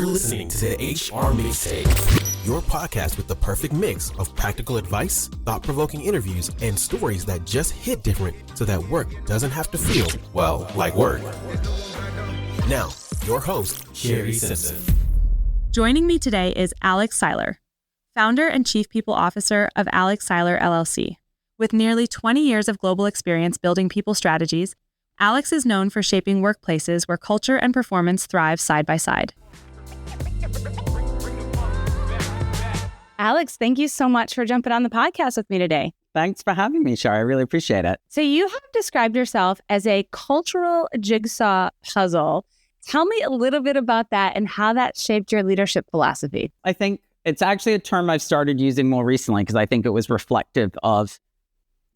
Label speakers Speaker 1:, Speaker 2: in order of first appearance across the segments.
Speaker 1: You're listening to the HR Mixtape, your podcast with the perfect mix of practical advice, thought-provoking interviews, and stories that just hit different so that work doesn't have to feel, well, like work. Now, your host, Shari Simpson.
Speaker 2: Joining me today is Alex Seiler, founder and chief people officer of Alex Seiler LLC. With nearly 20 years of global experience building people strategies, Alex is known for shaping workplaces where culture and performance thrive side by side. Alex, thank you so much for jumping on the podcast with me today.
Speaker 3: Thanks for having me, Shari. I really appreciate it.
Speaker 2: So you have described yourself as a cultural jigsaw puzzle. Tell me a little bit about that and how that shaped your leadership philosophy.
Speaker 3: I think it's actually a term I've started using more recently because I think it was reflective of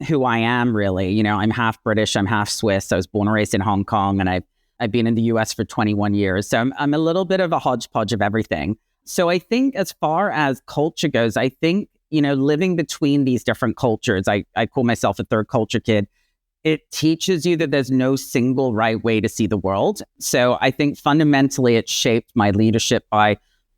Speaker 3: who I am, really. You know, I'm half British, I'm half Swiss. I was born and raised in Hong Kong, and I've been in the US for 21 years. So I'm a little bit of a hodgepodge of everything. So I think as far as culture goes, I think, you know, living between these different cultures, I call myself a third culture kid. It teaches you that there's no single right way to see the world. So I think fundamentally it shaped my leadership by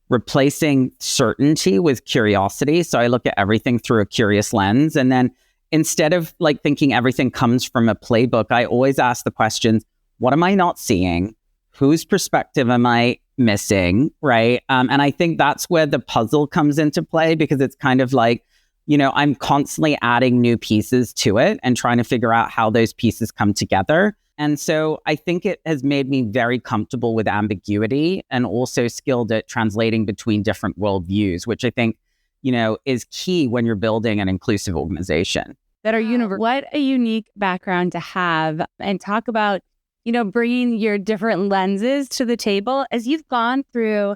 Speaker 3: replacing certainty with curiosity. So I look at everything through a curious lens. And then instead of like thinking everything comes from a playbook, I always ask the questions, what am I not seeing? Whose perspective am I missing, right? And I think that's where the puzzle comes into play, because it's kind of like, you know, I'm constantly adding new pieces to it and trying to figure out how those pieces come together. And so I think it has made me very comfortable with ambiguity and also skilled at translating between different worldviews, which I think, you know, is key when you're building an inclusive organization.
Speaker 2: That are universal. What a unique background to have, and talk about, you know, bringing your different lenses to the table as you've gone through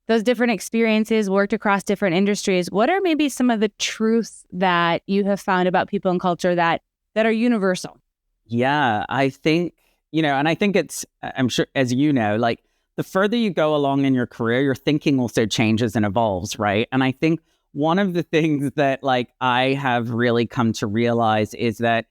Speaker 2: those different experiences, worked across different industries. What are maybe some of the truths that you have found about people and culture that are universal?
Speaker 3: Yeah, I think, you know, and I think it's, I'm sure, as you know, like the further you go along in your career, your thinking also changes and evolves, right? And I think one of the things that like I have really come to realize is that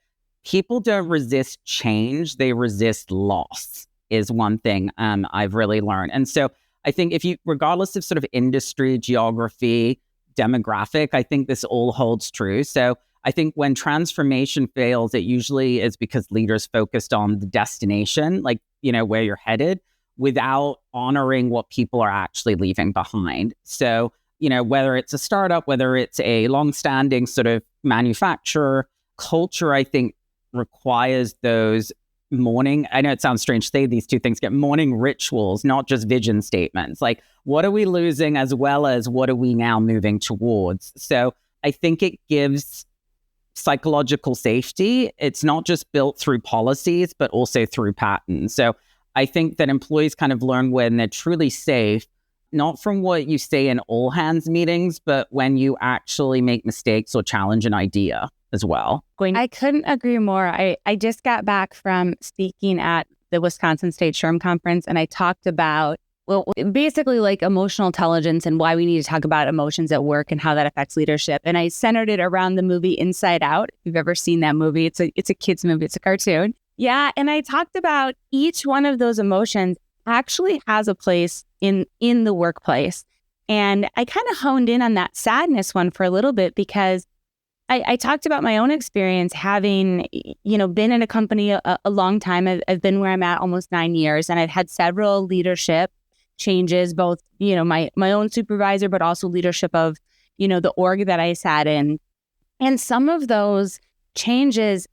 Speaker 3: people don't resist change, they resist loss is one thing I've really learned. And so I think if you, regardless of sort of industry, geography, demographic, I think this all holds true. So I think when transformation fails, it usually is because leaders focused on the destination, like, you know, where you're headed, without honoring what people are actually leaving behind. So, you know, whether it's a startup, whether it's a longstanding sort of manufacturer, culture, I think requires those morning, I know it sounds strange to say these two things, get morning rituals, not just vision statements. Like, what are we losing as well as what are we now moving towards? So I think it gives psychological safety. It's not just built through policies, but also through patterns. So I think that employees kind of learn when they're truly safe, not from what you say in all hands meetings, but when you actually make mistakes or challenge an idea as well.
Speaker 2: I couldn't agree more. I just got back from speaking at the Wisconsin State SHRM conference, and I talked about, well, basically like emotional intelligence and why we need to talk about emotions at work and how that affects leadership. And I centered it around the movie Inside Out. If you've ever seen that movie, it's a kid's movie. It's a cartoon. Yeah. And I talked about each one of those emotions actually has a place in the workplace. And I kind of honed in on that sadness one for a little bit, because I talked about my own experience having, you know, been in a company a long time. I've been where I'm at almost 9 years, and I've had several leadership changes, both, you know, my own supervisor, but also leadership of, you know, the org that I sat in. And some of those changes,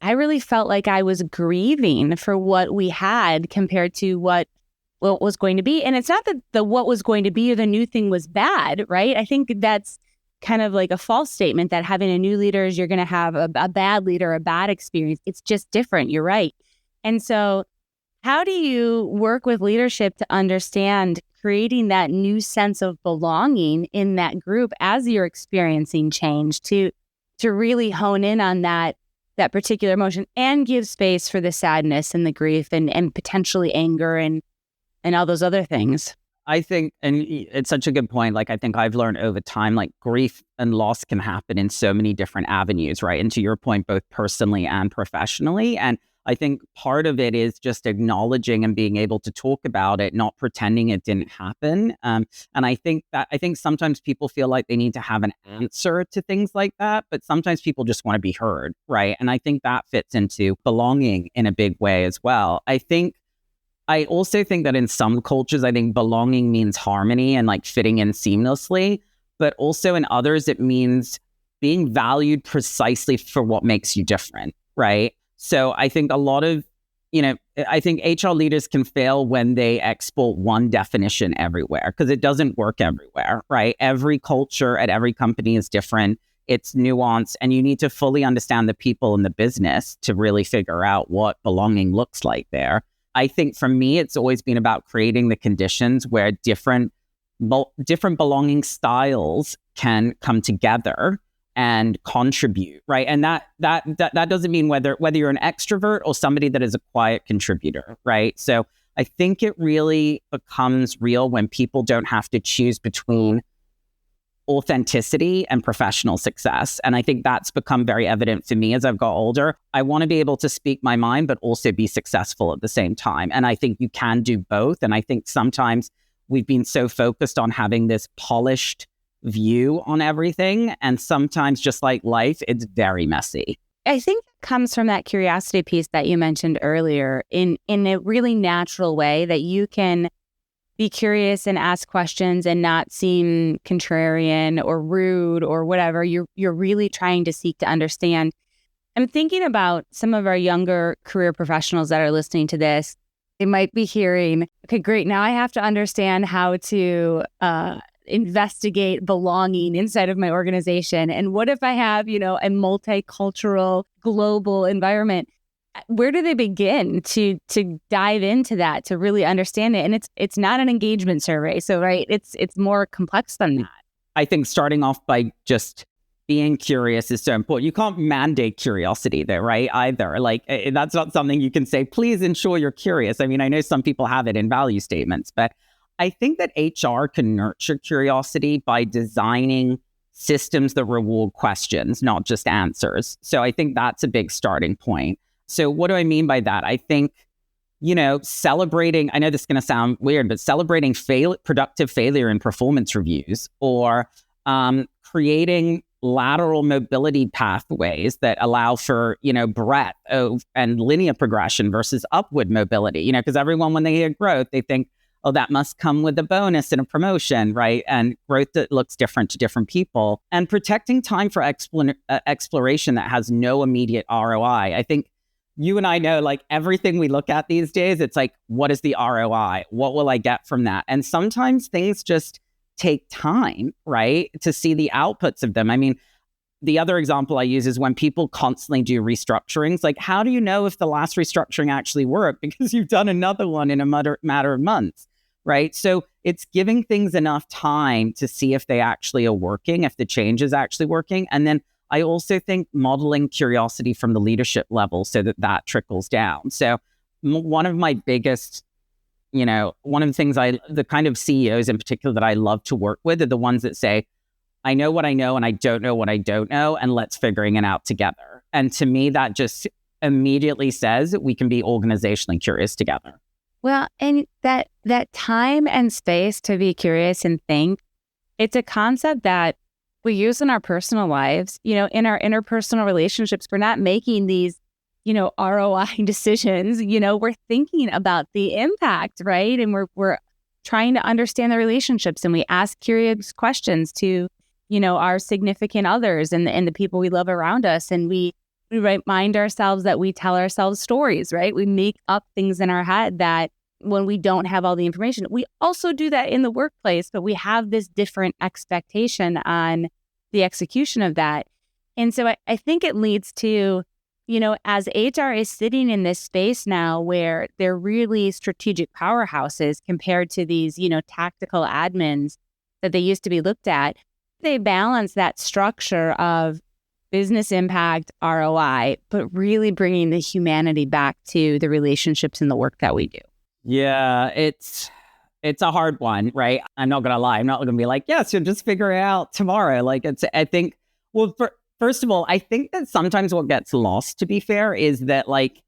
Speaker 2: I really felt like I was grieving for what we had compared to what was going to be. And it's not that the what was going to be or the new thing was bad, right? I think that's kind of like a false statement that having a new leader is you're going to have a bad leader, a bad experience. It's just different. You're right. And so how do you work with leadership to understand creating that new sense of belonging in that group as you're experiencing change, to really hone in on that particular emotion and give space for the sadness and the grief and potentially anger and all those other things?
Speaker 3: I think, and it's such a good point, like I think I've learned over time, like grief and loss can happen in so many different avenues, right? And to your point, both personally and professionally. And I think part of it is just acknowledging and being able to talk about it, not pretending it didn't happen. And I think sometimes people feel like they need to have an answer to things like that, but sometimes people just want to be heard, right? And I think that fits into belonging in a big way as well. I also think that in some cultures, I think belonging means harmony and like fitting in seamlessly, but also in others, it means being valued precisely for what makes you different, right? So I think I think HR leaders can fail when they export one definition everywhere because it doesn't work everywhere, right? Every culture at every company is different. It's nuanced, and you need to fully understand the people in the business to really figure out what belonging looks like there. I think for me, it's always been about creating the conditions where different belonging styles can come together and contribute, right? And that doesn't mean whether you're an extrovert or somebody that is a quiet contributor, right? So I think it really becomes real when people don't have to choose between authenticity and professional success. And I think that's become very evident for me as I've got older. I want to be able to speak my mind, but also be successful at the same time. And I think you can do both. And I think sometimes we've been so focused on having this polished view on everything. And sometimes, just like life, it's very messy.
Speaker 2: I think it comes from that curiosity piece that you mentioned earlier in a really natural way that you can be curious and ask questions and not seem contrarian or rude or whatever. You're really trying to seek to understand. I'm thinking about some of our younger career professionals that are listening to this. They might be hearing, okay, great. Now I have to understand how to investigate belonging inside of my organization. And what if I have, a multicultural global environment? Where do they begin to dive into that, to really understand it? And it's not an engagement survey. So, right, it's more complex than that.
Speaker 3: I think starting off by just being curious is so important. You can't mandate curiosity there, right? Either. Like, that's not something you can say, please ensure you're curious. I mean, I know some people have it in value statements, but I think that HR can nurture curiosity by designing systems that reward questions, not just answers. So I think that's a big starting point. So what do I mean by that? I think, celebrating, I know this is going to sound weird, but celebrating productive failure in performance reviews, or creating lateral mobility pathways that allow for, breadth and linear progression versus upward mobility, because everyone, when they hear growth, they think, oh, that must come with a bonus and a promotion, right? And growth that looks different to different people. And protecting time for exploration that has no immediate ROI. I think you and I know, like, everything we look at these days, it's like, what is the ROI? What will I get from that? And sometimes things just take time, right, to see the outputs of them. I mean, the other example I use is when people constantly do restructurings. Like, how do you know if the last restructuring actually worked? Because you've done another one in a matter of months, right? So it's giving things enough time to see if they actually are working, if the change is actually working. And then I also think modeling curiosity from the leadership level so that trickles down. So one of my biggest, one of the things the kind of CEOs in particular that I love to work with are the ones that say, I know what I know and I don't know what I don't know, and let's figuring it out together. And to me, that just immediately says we can be organizationally curious together.
Speaker 2: Well, and that time and space to be curious and think, it's a concept that we use in our personal lives, in our interpersonal relationships. We're not making these, ROI decisions, we're thinking about the impact, right? And we're trying to understand the relationships, and we ask curious questions to, our significant others and the people we love around us. And we remind ourselves that we tell ourselves stories, right? We make up things in our head that when we don't have all the information. We also do that in the workplace, but we have this different expectation on the execution of that. And so I think it leads to, as HR is sitting in this space now where they're really strategic powerhouses compared to these, tactical admins that they used to be looked at, they balance that structure of business impact, ROI, but really bringing the humanity back to the relationships and the work that we do.
Speaker 3: Yeah, it's a hard one, right? I'm not going to lie. I'm not going to be like, yes, you'll just figure it out tomorrow. I think, first of all, I think that sometimes what gets lost, to be fair, is that, like,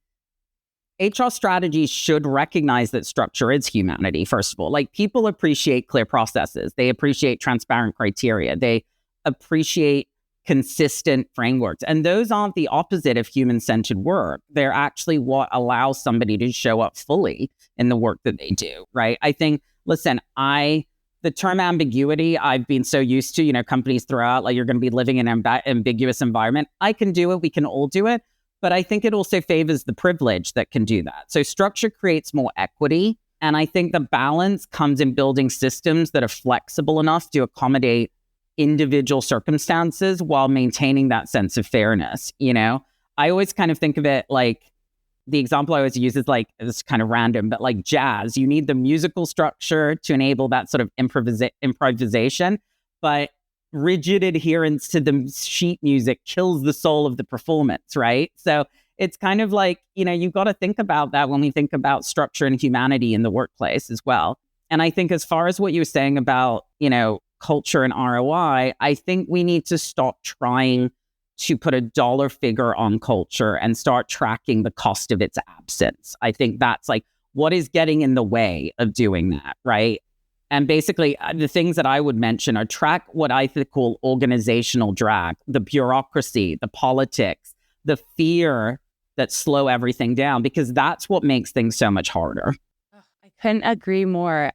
Speaker 3: HR strategies should recognize that structure is humanity, first of all. Like, people appreciate clear processes. They appreciate transparent criteria. They appreciate consistent frameworks. And those aren't the opposite of human-centered work. They're actually what allows somebody to show up fully in the work that they do, right? I think, listen, the term ambiguity, I've been so used to, companies throw out, like, you're going to be living in an ambiguous environment. I can do it. We can all do it. But I think it also favors the privilege that can do that. So structure creates more equity. And I think the balance comes in building systems that are flexible enough to accommodate individual circumstances while maintaining that sense of fairness. I always kind of think of it like, the example I always use is like, it's kind of random, but like jazz, you need the musical structure to enable that sort of improvisation, but rigid adherence to the sheet music kills the soul of the performance, right? So it's kind of like, you've got to think about that when we think about structure and humanity in the workplace as well. And I think as far as what you were saying about, culture and ROI, I think we need to stop trying to put a dollar figure on culture and start tracking the cost of its absence. I think that's like, what is getting in the way of doing that, right? And basically, the things that I would mention are track what I call organizational drag, the bureaucracy, the politics, the fear that slow everything down, because that's what makes things so much harder.
Speaker 2: I couldn't agree more.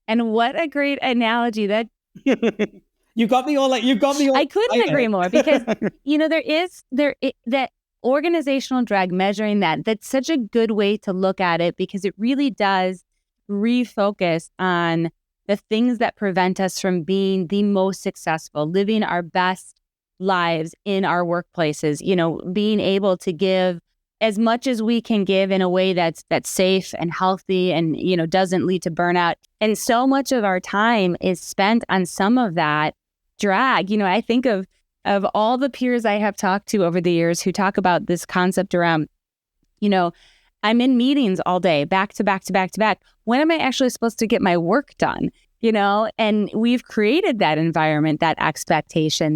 Speaker 2: And what a great analogy that
Speaker 3: you got me all.
Speaker 2: I couldn't agree more, because that organizational drag, measuring that's such a good way to look at it, because it really does refocus on the things that prevent us from being the most successful, living our best lives in our workplaces, being able to give as much as we can give in a way that's safe and healthy and, doesn't lead to burnout. And so much of our time is spent on some of that drag. I think of all the peers I have talked to over the years who talk about this concept around, I'm in meetings all day, back to back to back to back. When am I actually supposed to get my work done? And we've created that environment, that expectation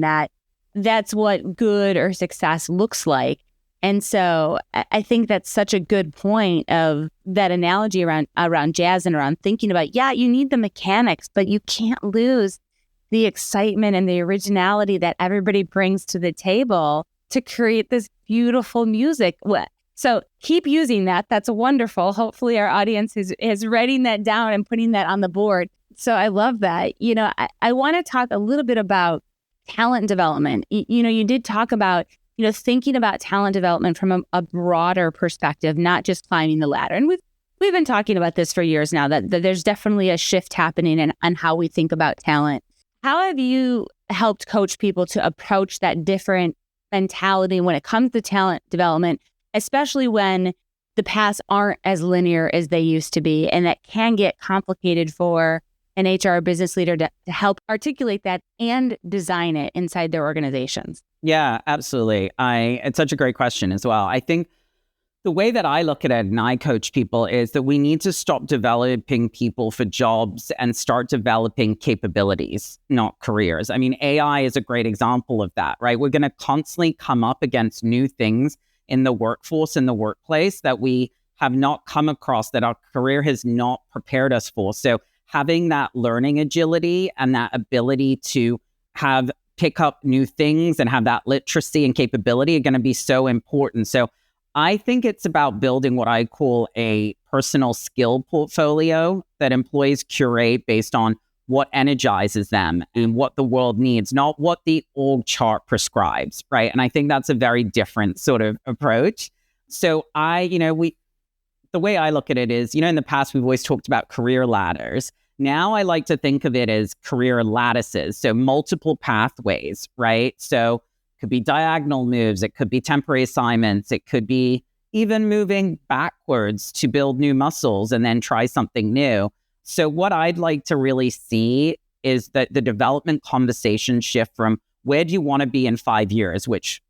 Speaker 2: that's what good or success looks like. And so I think that's such a good point of that analogy around jazz and around thinking about, you need the mechanics, but you can't lose the excitement and the originality that everybody brings to the table to create this beautiful music. So keep using that. That's wonderful. Hopefully our audience is writing that down and putting that on the board. So I love that. I want to talk a little bit about talent development. You did talk about, thinking about talent development from a broader perspective, not just climbing the ladder. And we've been talking about this for years now, that there's definitely a shift happening on how we think about talent. How have you helped coach people to approach that different mentality when it comes to talent development, especially when the paths aren't as linear as they used to be, and that can get complicated for an HR business leader to help articulate that and design it inside their organizations?
Speaker 3: Yeah, absolutely. It's such a great question as well. I think the way that I look at it and I coach people is that we need to stop developing people for jobs and start developing capabilities, not careers. I mean, AI is a great example of that, right? We're going to constantly come up against new things in the workforce, in the workplace, that we have not come across, that our career has not prepared us for. So having that learning agility and that ability to pick up new things and have that literacy and capability are going to be so important. So I think it's about building what I call a personal skill portfolio that employees curate based on what energizes them and what the world needs, not what the org chart prescribes, right? And I think that's a very different sort of approach. So the way I look at it is, in the past, we've always talked about career ladders. Now I like to think of it as career lattices. So multiple pathways, right? So it could be diagonal moves. It could be temporary assignments. It could be even moving backwards to build new muscles and then try something new. So what I'd like to really see is that the development conversation shift from where do you want to be in 5 years, which,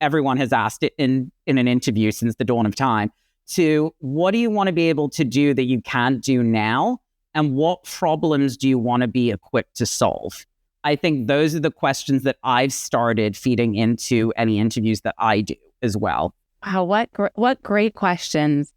Speaker 3: everyone has asked it in an interview since the dawn of time, to what do you want to be able to do that you can't do now? And what problems do you want to be equipped to solve? I think those are the questions that I've started feeding into any interviews that I do as well.
Speaker 2: Wow, what great questions.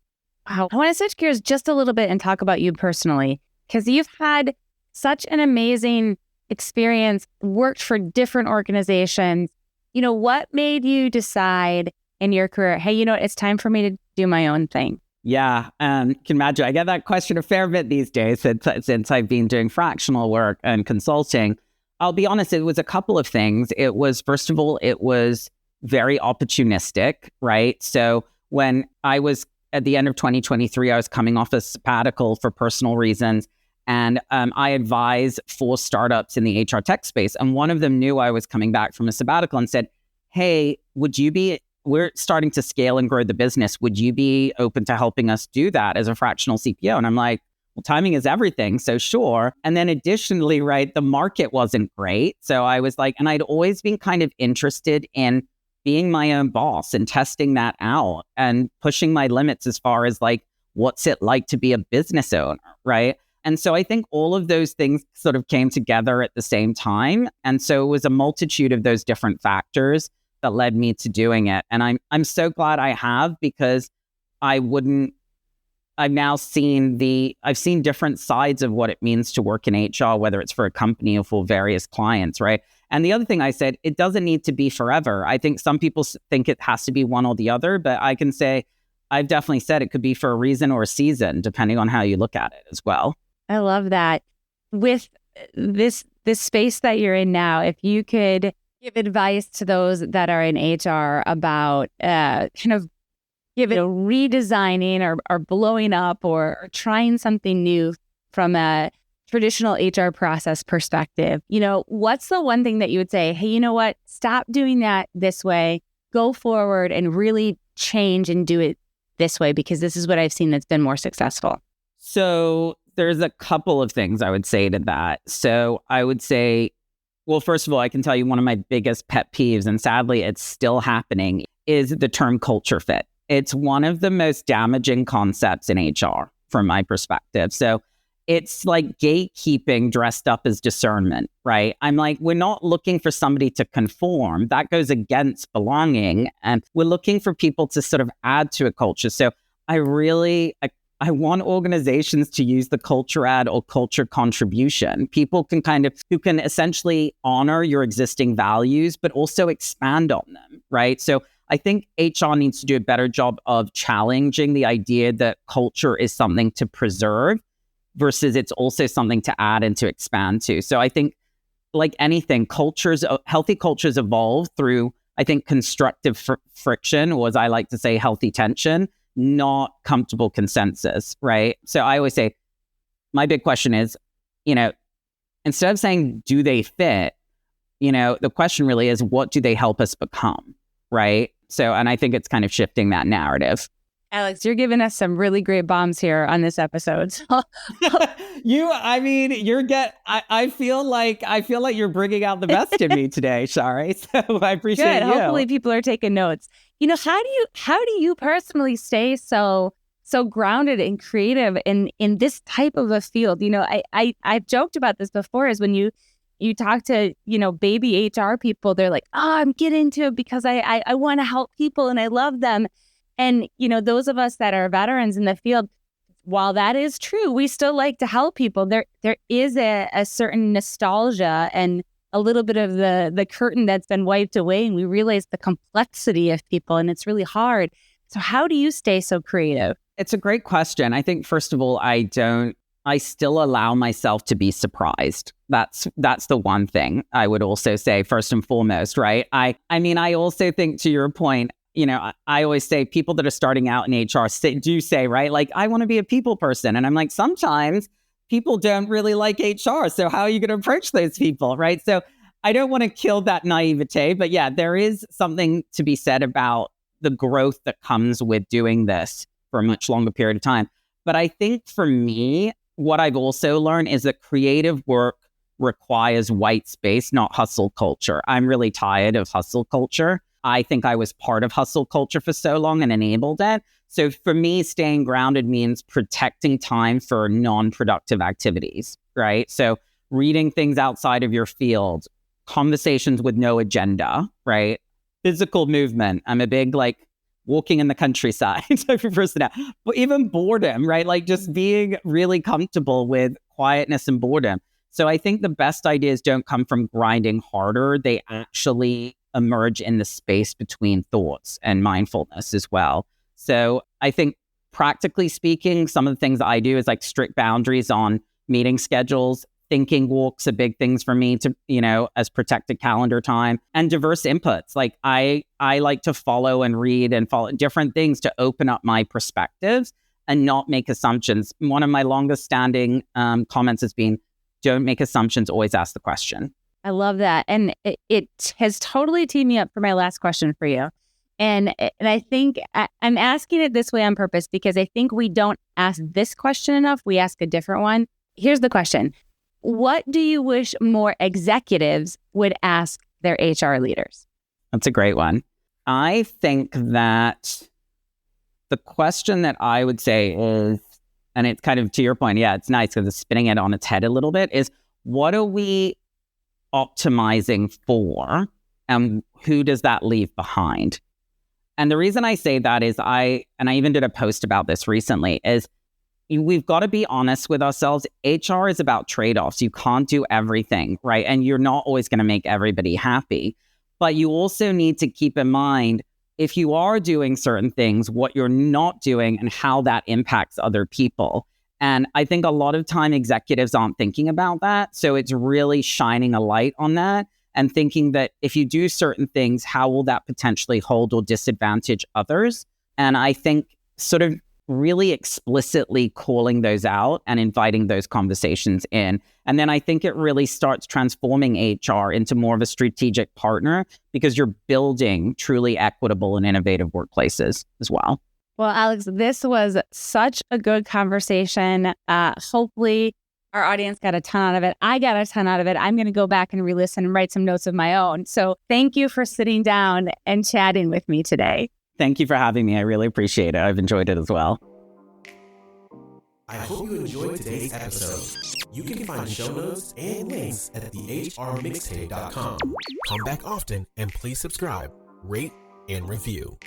Speaker 2: Wow. I want to switch gears just a little bit and talk about you personally, because you've had such an amazing experience, worked for different organizations. What made you decide in your career, hey, it's time for me to do my own thing?
Speaker 3: Yeah, can imagine. I get that question a fair bit these days since I've been doing fractional work and consulting. I'll be honest, it was a couple of things. It was, first of all, it was very opportunistic, right? So when I was at the end of 2023, I was coming off a sabbatical for personal reasons. And I advised 4 startups in the HR tech space. And one of them knew I was coming back from a sabbatical and said, hey, we're starting to scale and grow the business. Would you be open to helping us do that as a fractional CPO? And I'm like, well, timing is everything. So sure. And then additionally, right, the market wasn't great. So I was like, and I'd always been kind of interested in being my own boss and testing that out and pushing my limits as far as like, what's it like to be a business owner, right? And so I think all of those things sort of came together at the same time. And so it was a multitude of those different factors that led me to doing it. And I'm so glad I have, because I've now seen I've seen different sides of what it means to work in HR, whether it's for a company or for various clients, right? And the other thing I said, it doesn't need to be forever. I think some people think it has to be one or the other, but I can say, I've definitely said it could be for a reason or a season, depending on how you look at it as well.
Speaker 2: I love that. With this space that you're in now, if you could give advice to those that are in HR about kind of redesigning or blowing up or trying something new from a traditional HR process perspective, what's the one thing that you would say, hey, you know what, stop doing that this way, go forward and really change and do it this way, because this is what I've seen that's been more successful?
Speaker 3: So there's a couple of things I would say to that. So I would say, well, first of all, I can tell you one of my biggest pet peeves, and sadly it's still happening, is the term culture fit. It's one of the most damaging concepts in HR from my perspective. So it's like gatekeeping dressed up as discernment, right? I'm like, we're not looking for somebody to conform. That goes against belonging. And we're looking for people to sort of add to a culture. So I want organizations to use the culture add or culture contribution. People who can essentially honor your existing values, but also expand on them, right? So I think HR needs to do a better job of challenging the idea that culture is something to preserve versus it's also something to add and to expand to. So I think, like anything, healthy cultures evolve through, I think, constructive friction, or as I like to say, healthy tension, not comfortable consensus, right? So I always say, my big question is, instead of saying, do they fit? The question really is, what do they help us become, right? So, and I think it's kind of shifting that narrative.
Speaker 2: Alex, you're giving us some really great bombs here on this episode. So.
Speaker 3: I feel like you're bringing out the best in me today, Shari. So I appreciate
Speaker 2: Good.
Speaker 3: you.
Speaker 2: Hopefully people are taking notes. How do you personally stay so grounded and creative in this type of a field? I've joked about this before, is when you talk to, baby HR people, they're like, oh, I'm getting into it because I want to help people and I love them. And, those of us that are veterans in the field, while that is true, we still like to help people. There is a certain nostalgia and a little bit of the curtain that's been wiped away, and we realize the complexity of people, and it's really hard. So how do you stay so creative?
Speaker 3: It's a great question. I think, first of all, I still allow myself to be surprised. That's the one thing I would also say, first and foremost, right? I also think, to your point, I always say, people that are starting out in HR do say, right, like, I want to be a people person. And I'm like, sometimes people don't really like HR. So how are you going to approach those people, right? So I don't want to kill that naivete. But yeah, there is something to be said about the growth that comes with doing this for a much longer period of time. But I think for me, what I've also learned is that creative work requires white space, not hustle culture. I'm really tired of hustle culture. I think I was part of hustle culture for so long and enabled it. So for me, staying grounded means protecting time for non-productive activities, right? So reading things outside of your field, conversations with no agenda, right? Physical movement. I'm a big walking in the countryside. So for personality, but even boredom, right? Like just being really comfortable with quietness and boredom. So I think the best ideas don't come from grinding harder. They actually emerge in the space between thoughts and mindfulness as well. So I think practically speaking, some of the things I do is like strict boundaries on meeting schedules. Thinking walks are big things for me to, as protected calendar time, and diverse inputs. Like I like to follow and read and follow different things to open up my perspectives and not make assumptions. One of my longest standing comments has been, don't make assumptions, always ask the question.
Speaker 2: I love that. And it has totally teed me up for my last question for you. And I think I'm asking it this way on purpose because I think we don't ask this question enough. We ask a different one. Here's the question. What do you wish more executives would ask their HR leaders?
Speaker 3: That's a great one. I think that the question that I would say is, and it's kind of to your point, yeah, it's nice because it's spinning it on its head a little bit, is what are we optimizing for and who does that leave behind? And the reason I say that is I even did a post about this recently, is we've got to be honest with ourselves. HR is about trade-offs. You can't do everything, right? And you're not always going to make everybody happy. But you also need to keep in mind, if you are doing certain things, what you're not doing and how that impacts other people. And I think a lot of time executives aren't thinking about that. So it's really shining a light on that and thinking that if you do certain things, how will that potentially hold or disadvantage others? And I think sort of really explicitly calling those out and inviting those conversations in. And then I think it really starts transforming HR into more of a strategic partner because you're building truly equitable and innovative workplaces as well.
Speaker 2: Well, Alex, this was such a good conversation. Hopefully our audience got a ton out of it. I got a ton out of it. I'm going to go back and re-listen and write some notes of my own. So thank you for sitting down and chatting with me today.
Speaker 3: Thank you for having me. I really appreciate it. I've enjoyed it as well.
Speaker 1: I hope you enjoyed today's episode. You can find show notes and links at thehrmixtape.com. Come back often and please subscribe, rate, and review.